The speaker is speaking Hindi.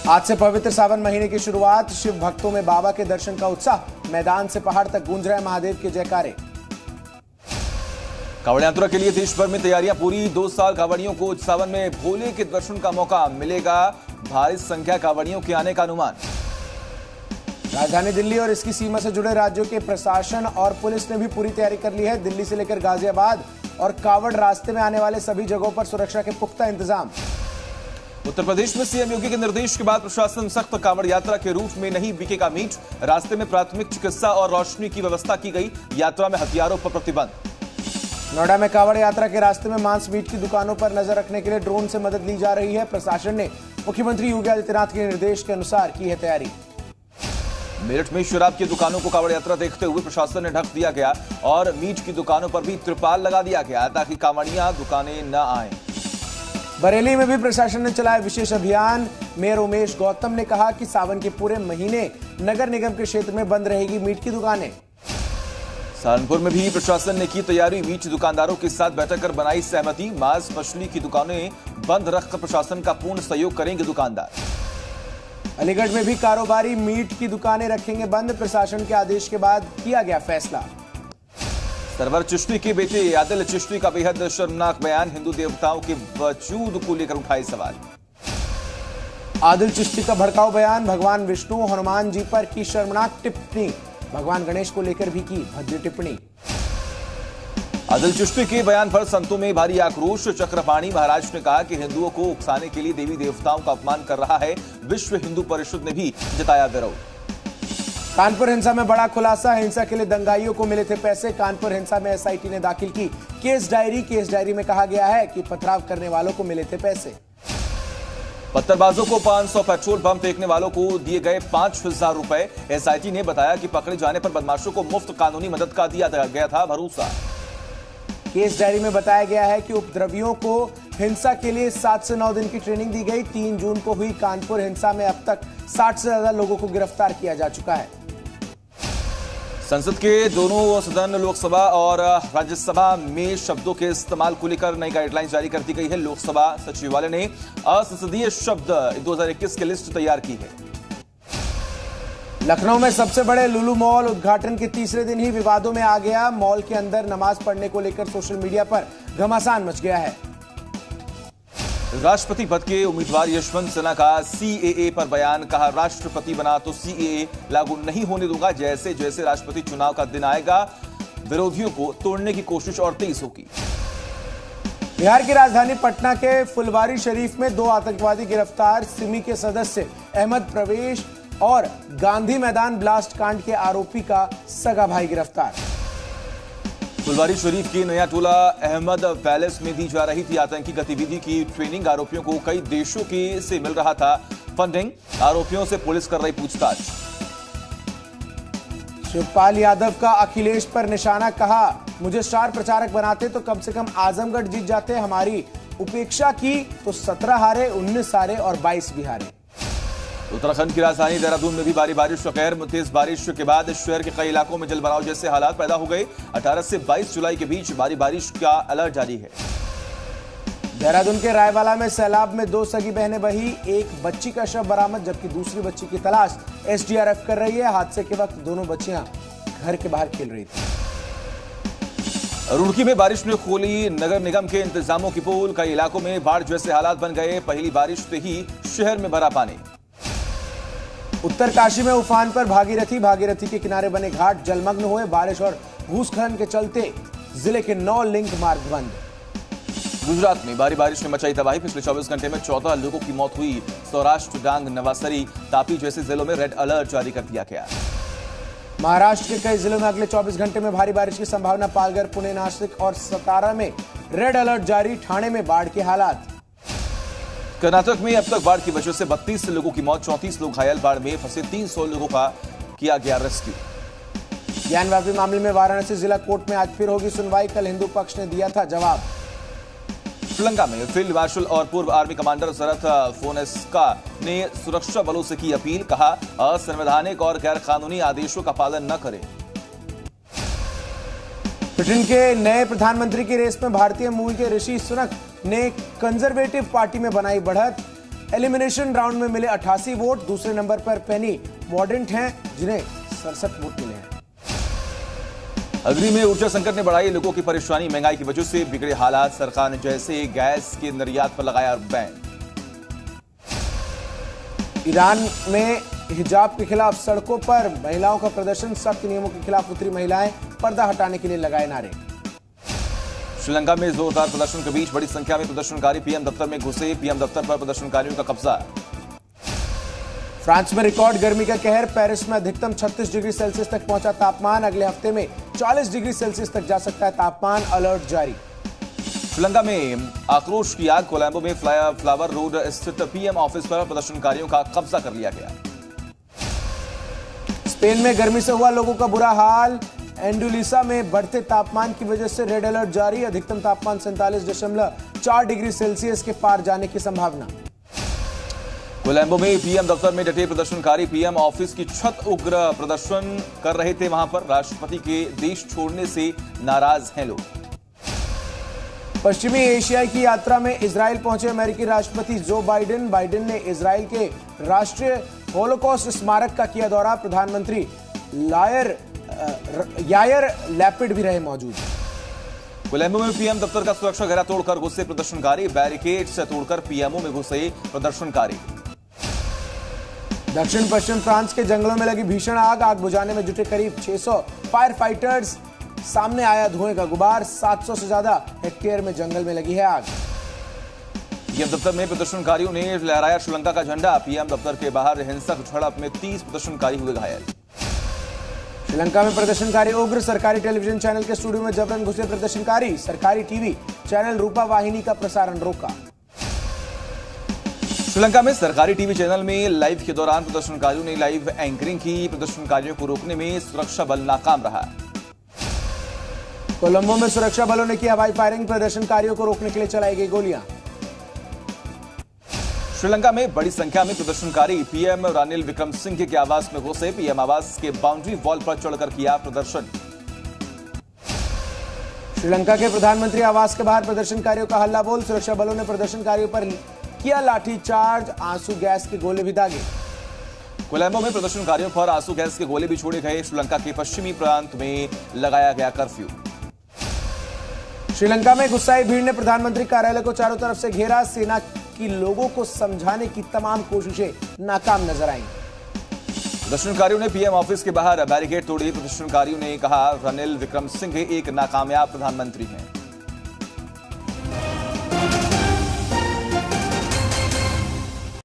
आज से पवित्र सावन महीने की शुरुआत। शिव भक्तों में बाबा के दर्शन का उत्साह। मैदान से पहाड़ तक गूंज रहे महादेव के जयकारे। कांवड़ यात्रा के लिए देश भर में तैयारियां पूरी। 2 साल कांवड़ियों को सावन में भोले के दर्शन का मौका मिलेगा। भारी संख्या कांवड़ियों के आने का अनुमान। राजधानी दिल्ली और इसकी सीमा से जुड़े राज्यों के प्रशासन और पुलिस ने भी पूरी तैयारी कर ली है। दिल्ली से लेकर गाजियाबाद और कांवड़ रास्ते में आने वाले सभी जगहों पर सुरक्षा के पुख्ता इंतजाम। उत्तर प्रदेश में सीएम योगी के निर्देश के बाद प्रशासन सख्त। कांवड़ यात्रा के रूट में नहीं बिकेगा मीट। रास्ते में प्राथमिक चिकित्सा और रोशनी की व्यवस्था की गई। यात्रा में हथियारों पर प्रतिबंध। नोएडा में कांवड़ यात्रा के रास्ते में मांस मीट की दुकानों पर नजर रखने के लिए ड्रोन से मदद ली जा रही है। प्रशासन ने मुख्यमंत्री योगी आदित्यनाथ के निर्देश के अनुसार की है तैयारी। मेरठ में शराब की दुकानों को कांवड़ यात्रा देखते हुए प्रशासन ने ढक दिया गया और मीट की दुकानों पर भी त्रिपाल लगा दिया गया ताकि कांवड़ियां दुकानें न आए। बरेली में भी प्रशासन ने चलाया विशेष अभियान। मेयर उमेश गौतम ने कहा कि सावन के पूरे महीने नगर निगम के क्षेत्र में बंद रहेगी मीट की दुकानें। सहारनपुर में भी प्रशासन ने की तैयारी। मीट दुकानदारों के साथ बैठक कर बनाई सहमति। मांस मछली की दुकानें बंद रखकर प्रशासन का पूर्ण सहयोग करेंगे दुकानदार। अलीगढ़ में भी कारोबारी मीट की दुकानें रखेंगे बंद। प्रशासन के आदेश के बाद किया गया फैसला। सरवर चिश्ती के बेटे आदिल चिश्ती का बेहद शर्मनाक बयान। हिंदू देवताओं के वजूद को लेकर उठाए सवाल। आदिल चिश्ती का भड़काऊ बयान। भगवान विष्णु हनुमान जी पर की शर्मनाक टिप्पणी। भगवान गणेश को लेकर भी की भद्दी टिप्पणी। आदिल चिश्ती के बयान पर संतों में भारी आक्रोश। चक्रपाणी महाराज ने कहा कि हिंदुओं को उकसाने के लिए देवी देवताओं का अपमान कर रहा है। विश्व हिंदू परिषद ने भी जताया विरोध। कानपुर हिंसा में बड़ा खुलासा। हिंसा के लिए दंगाइयों को मिले थे पैसे। कानपुर हिंसा में एसआईटी ने दाखिल की केस डायरी। केस डायरी में कहा गया है कि पथराव करने वालों को मिले थे पैसे। पत्थरबाजों को 500, पेट्रोल पंप फेंकने वालों को दिए गए 5000 रुपए। एसआईटी ने बताया कि पकड़े जाने पर बदमाशों को मुफ्त कानूनी मदद का दिया गया था भरोसा। केस डायरी में बताया गया है कि उपद्रवियों को हिंसा के लिए 7 से 9 दिन की ट्रेनिंग दी गई। 3 जून को हुई कानपुर हिंसा में अब तक 60 से ज्यादा लोगों को गिरफ्तार किया जा चुका है। संसद के दोनों सदन लोकसभा और राज्यसभा में शब्दों के इस्तेमाल को लेकर नई गाइडलाइन जारी कर दी गई है। लोकसभा सचिवालय ने असंसदीय शब्द 2021 की लिस्ट तैयार की है। लखनऊ में सबसे बड़े लुलु मॉल उद्घाटन के तीसरे दिन ही विवादों में आ गया। मॉल के अंदर नमाज पढ़ने को लेकर सोशल मीडिया पर घमासान मच गया है। राष्ट्रपति पद के उम्मीदवार यशवंत सिन्हा का सीएए पर बयान। कहा राष्ट्रपति बना तो सीएए लागू नहीं होने दूंगा। जैसे जैसे राष्ट्रपति चुनाव का दिन आएगा विरोधियों को तोड़ने की कोशिश और तेज होगी। बिहार की राजधानी पटना के फुलवारी शरीफ में 2 आतंकवादी गिरफ्तार। सिमी के सदस्य अहमद प्रवेश और गांधी मैदान ब्लास्ट कांड के आरोपी का सगा भाई गिरफ्तार। फुलवारी शरीफ की नया टोला अहमद पैलेस में दी जा रही थी आतंकी गतिविधि की ट्रेनिंग। आरोपियों को कई देशों से मिल रहा था फंडिंग। आरोपियों से पुलिस कर रही पूछताछ। शिवपाल यादव का अखिलेश पर निशाना। कहा मुझे स्टार प्रचारक बनाते तो कम से कम आजमगढ़ जीत जाते। हमारी उपेक्षा की तो 17 हारे, 19 हारे और 22 भी हारे। उत्तराखंड की राजधानी देहरादून में भी भारी बारिश का कहर। तेज बारिश के बाद शहर के कई इलाकों में जलभराव जैसे हालात पैदा हो गए। 18 से 22 जुलाई के बीच भारी बारिश का अलर्ट जारी है। देहरादून के रायवाला में सैलाब में 2 सगी बहनें बही। एक बच्ची का शव बरामद जबकि दूसरी बच्ची की तलाश एसडीआरएफ कर रही है। हादसे के वक्त दोनों बच्चियां घर के बाहर खेल रही थी। रुड़की में बारिश ने खोली नगर निगम के इंतजामों की पोल। कई इलाकों में बाढ़ जैसे हालात बन गए। पहली बारिश से ही शहर में भरा पानी। उत्तरकाशी में उफान पर भागीरथी। भागीरथी के किनारे बने घाट जलमग्न हुए। बारिश और भूस्खलन के चलते जिले के 9 लिंक मार्ग बंद। गुजरात में भारी बारिश ने मचाई तबाही। पिछले 24 घंटे में 14 लोगों की मौत हुई। सौराष्ट्र, डांग, नवासरी, तापी जैसे जिलों में रेड अलर्ट जारी कर दिया गया। महाराष्ट्र के कई जिलों में अगले 24 घंटे में भारी बारिश की संभावना। पालघर, पुणे, नासिक और सतारा में रेड अलर्ट जारी। ठाणे में बाढ़ के हालात। कर्नाटक में अब तक बाढ़ की वजह से 32 लोगों की मौत, 34 लोग घायल। बाढ़ में फंसे 300 लोगों का किया गया रेस्क्यू। ज्ञानवापी मामले में वाराणसी जिला कोर्ट में आज फिर होगी सुनवाई। कल हिंदू पक्ष ने दिया था जवाब। श्रीलंका में फील्ड मार्शल और पूर्व आर्मी कमांडर शरथ फोनेस्का ने सुरक्षा बलों से की अपील। कहा असंवैधानिक और गैर कानूनी आदेशों का पालन न करें। ब्रिटेन के नए प्रधानमंत्री की रेस में भारतीय मूल के ऋषि सुनक ने कंजर्वेटिव पार्टी में बनाई बढ़त। एलिमिनेशन राउंड में मिले 88 वोट। दूसरे नंबर पर पेनी मॉर्डेंट हैं, जिन्हें 67 वोट मिले हैं। अग्नि में ऊर्जा संकट ने बढ़ाई लोगों की परेशानी। महंगाई की वजह से बिगड़े हालात। सरकार ने जैसे गैस के निर्यात पर लगाया बैन। ईरान में हिजाब के खिलाफ सड़कों पर महिलाओं का प्रदर्शन। सख्त नियमों के खिलाफ उतरी महिलाएं, पर्दा हटाने के लिए लगाए नारे। श्रीलंका में जोरदार प्रदर्शन के बीच बड़ी संख्या में प्रदर्शनकारी पीएम दफ्तर में घुसे। पीएम दफ्तर पर प्रदर्शनकारियों का कब्जा। फ्रांस में रिकॉर्ड गर्मी का कहर। पेरिस में अधिकतम 36 डिग्री सेल्सियस तक पहुंचा तापमान। अगले हफ्ते में 40 डिग्री सेल्सियस तक जा सकता है तापमान। अलर्ट जारी। श्रीलंका में आक्रोश की आग। कोलंबो में फ्लावर रोड स्थित पीएम ऑफिस पर प्रदर्शनकारियों का कब्जा कर लिया गया। स्पेन में गर्मी से हुआ लोगों का बुरा हाल। एंडुलिसा में बढ़ते तापमान की वजह से रेड अलर्ट जारी। अधिकतम तापमान 47.4 डिग्री सेल्सियस के पार जाने की संभावना। कोलंबो में पीएम दफ्तर में डटे प्रदर्शनकारी। पीएम ऑफिस की छत उग्र प्रदर्शन कर रहे थे। वहां पर राष्ट्रपति के देश छोड़ने से नाराज हैं लोग। पश्चिमी एशिया की यात्रा में इजराइल पहुंचे अमेरिकी राष्ट्रपति जो बाइडेन। बाइडेन ने इजराइल के राष्ट्रीय होलोकॉस्ट स्मारक का किया दौरा। प्रधानमंत्री यायर लैपिड भी रहे मौजूद। कोलंबो में पीएम दफ्तर का सुरक्षा घेरा तोड़कर घुसे प्रदर्शनकारी। बैरिकेड से तोड़कर पीएमओ में घुसे प्रदर्शनकारी। दक्षिण पश्चिम फ्रांस के जंगलों में लगी भीषण आग। आग बुझाने में जुटे करीब 600 फायर फाइटर्स। सामने आया धुएं का गुबार। 700 से ज्यादा हेक्टेयर में जंगल में लगी है आग। पीएम दफ्तर में प्रदर्शनकारियों ने लहराया श्रीलंका का झंडा। पीएम दफ्तर के बाहर हिंसक झड़प में 30 प्रदर्शनकारी हुए घायल। श्रीलंका में प्रदर्शनकारी उग्र। सरकारी टेलीविजन चैनल के स्टूडियो में जबरन घुसे प्रदर्शनकारी। सरकारी टीवी चैनल रूपा वाहिनी का प्रसारण रोका। श्रीलंका में सरकारी टीवी चैनल में लाइव के दौरान प्रदर्शनकारियों ने लाइव एंकरिंग की। प्रदर्शनकारियों को रोकने में सुरक्षा बल नाकाम रहा। कोलंबो में सुरक्षा बलों ने की हवाई फायरिंग। प्रदर्शनकारियों को रोकने के लिए चलाई गई गोलियां। श्रीलंका में बड़ी संख्या में प्रदर्शनकारी पीएम रानिल विक्रमसिंघे के आवास में घुसे। पीएम आवास के बाउंड्री वॉल पर चढ़कर किया प्रदर्शन। श्रीलंका के प्रधानमंत्री आवास के बाहर प्रदर्शनकारियों का हल्ला बोल। सुरक्षा बलों ने प्रदर्शनकारियों पर किया लाठीचार्ज। आंसू गैस के गोले भी दागे। कोलंबो में प्रदर्शनकारियों पर आंसू गैस के गोले भी छोड़े गए। श्रीलंका के पश्चिमी प्रांत में लगाया गया कर्फ्यू। श्रीलंका में गुस्साई भीड़ ने प्रधानमंत्री कार्यालय को चारों तरफ से घेरा। सेना की लोगों को समझाने की तमाम कोशिशें नाकाम नजर आईं। प्रदर्शनकारियों ने पीएम ऑफिस के बाहर बैरिकेड तोड़ी। प्रदर्शनकारियों ने कहा रानिल विक्रमसिंघे एक नाकामयाब प्रधानमंत्री हैं।